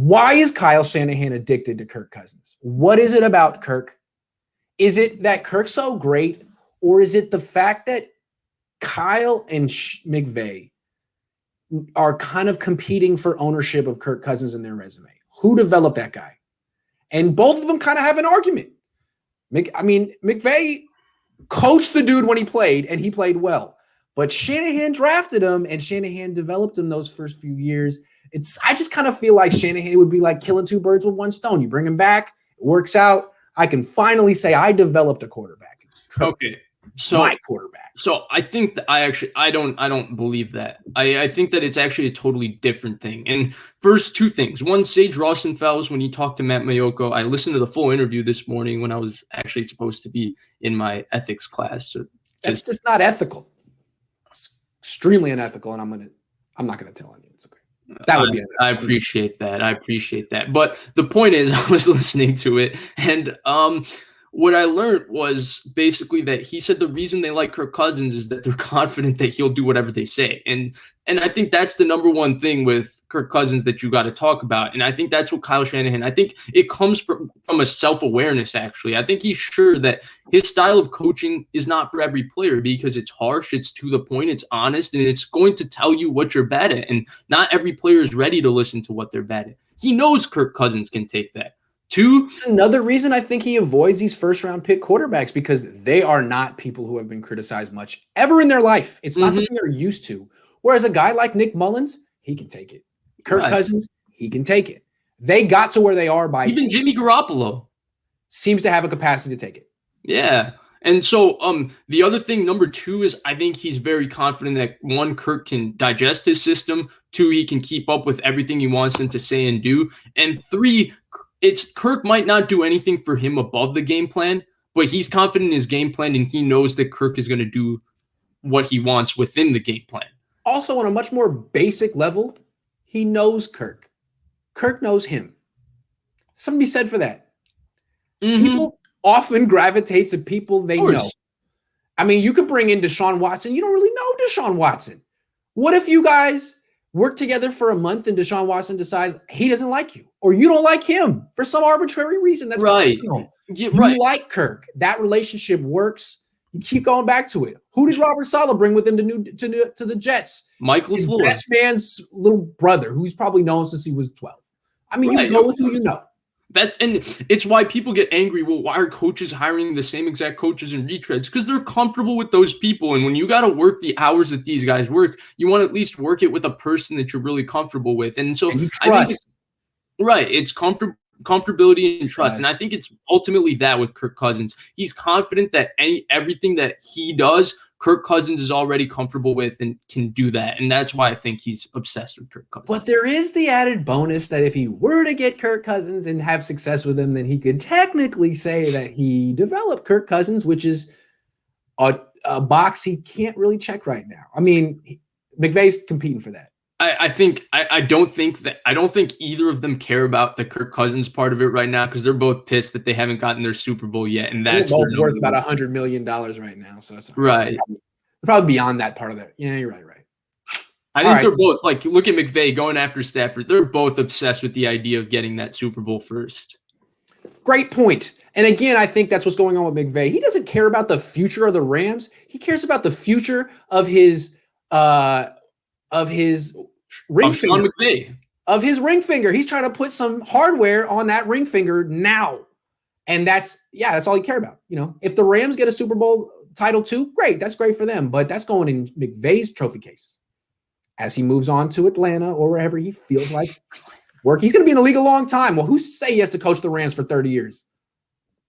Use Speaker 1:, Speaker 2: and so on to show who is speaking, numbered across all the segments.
Speaker 1: Why is Kyle Shanahan addicted to Kirk Cousins? What is it about Kirk? Is it that Kirk's so great, or is it the fact that Kyle and McVay are kind of competing for ownership of Kirk Cousins in their resume? Who developed that guy? And both of them kind of have an argument. McVay coached the dude when he played, and he played well. But Shanahan drafted him, and Shanahan developed him those first few years. I just kind of feel like Shanahan would be like killing two birds with one stone. You bring him back, it works out. I can finally say I developed a quarterback.
Speaker 2: Okay. So
Speaker 1: my quarterback.
Speaker 2: So I think that I don't believe that. I think that it's actually a totally different thing. And first, two things. One, Sage Rosenfels, when he talked to Matt Mayoko, I listened to the full interview this morning when I was actually supposed to be in my ethics class. So
Speaker 1: that's just not ethical. It's extremely unethical, and I'm not gonna tell anyone. It's okay. That would be
Speaker 2: I appreciate that. But the point is, I was listening to it, and what I learned was basically that he said the reason they like Kirk Cousins is that they're confident that he'll do whatever they say. And I think that's the number one thing with Kirk Cousins that you got to talk about. And I think that's what Kyle Shanahan, I think it comes from a self-awareness, actually. I think he's sure that his style of coaching is not for every player because it's harsh, it's to the point, it's honest, and it's going to tell you what you're bad at. And not every player is ready to listen to what they're bad at. He knows Kirk Cousins can take that.
Speaker 1: It's another reason I think he avoids these first-round pick quarterbacks because they are not people who have been criticized much ever in their life. It's not something they're used to. Whereas a guy like Nick Mullins, he can take it. Kirk Cousins, he can take it. They got to where they are by
Speaker 2: even Jimmy Garoppolo
Speaker 1: seems to have a capacity to take it.
Speaker 2: Yeah. And so the other thing, number two, is I think he's very confident that one, Kirk can digest his system. Two, he can keep up with everything he wants him to say and do. And three, Kirk might not do anything for him above the game plan, but he's confident in his game plan and he knows that Kirk is going to do what he wants within the game plan.
Speaker 1: Also, on a much more basic level, he knows Kirk. Kirk knows him. Something be said for that. People often gravitate to people they know. I mean, you could bring in Deshaun Watson. You don't really know Deshaun Watson. What if you guys work together for a month and Deshaun Watson decides he doesn't like you or you don't like him for some arbitrary reason? That's
Speaker 2: right.
Speaker 1: You like Kirk. That relationship works. You keep going back to it. Who did Robert Saleh bring with him to the Jets?
Speaker 2: Michael
Speaker 1: His
Speaker 2: LaFleur.
Speaker 1: best man's little brother, who's probably known since he was 12. I mean, you go with who you know.
Speaker 2: And it's why people get angry. Well, why are coaches hiring the same exact coaches in retreads? Because they're comfortable with those people. And when you got to work the hours that these guys work, you want to at least work it with a person that you're really comfortable with. And so I think it's comfortability and trust. And I think it's ultimately that with Kirk Cousins. He's confident that everything that he does, Kirk Cousins is already comfortable with and can do that. And that's why I think he's obsessed with Kirk Cousins. But
Speaker 1: there is the added bonus that if he were to get Kirk Cousins and have success with him, then he could technically say that he developed Kirk Cousins, which is a box he can't really check right now. I mean, McVay's competing for that.
Speaker 2: I don't think either of them care about the Kirk Cousins part of it right now because they're both pissed that they haven't gotten their Super Bowl yet, and that's
Speaker 1: both worth about $100 million right now. So that's
Speaker 2: right.
Speaker 1: Probably beyond that part of that. Yeah, you're right.
Speaker 2: I think they're both like look at McVay going after Stafford. They're both obsessed with the idea of getting that Super Bowl first.
Speaker 1: Great point. And again, I think that's what's going on with McVay. He doesn't care about the future of the Rams. He cares about the future of his ring finger. Of his ring finger. He's trying to put some hardware on that ring finger now. And that's all he cares about. You know, if the Rams get a Super Bowl title too, great. That's great for them. But that's going in McVay's trophy case. As he moves on to Atlanta or wherever he feels like work. He's going to be in the league a long time. Well, who's to say he has to coach the Rams for 30 years?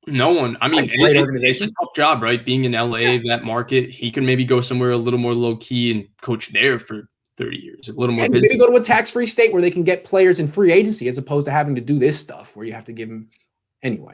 Speaker 2: No one. I mean,
Speaker 1: great organization.
Speaker 2: It's a tough job, right? Being in LA, that market, he can maybe go somewhere a little more low key and coach there for 30 years. A little more.
Speaker 1: Maybe go to a tax-free state where they can get players in free agency as opposed to having to do this stuff where you have to give them anyway.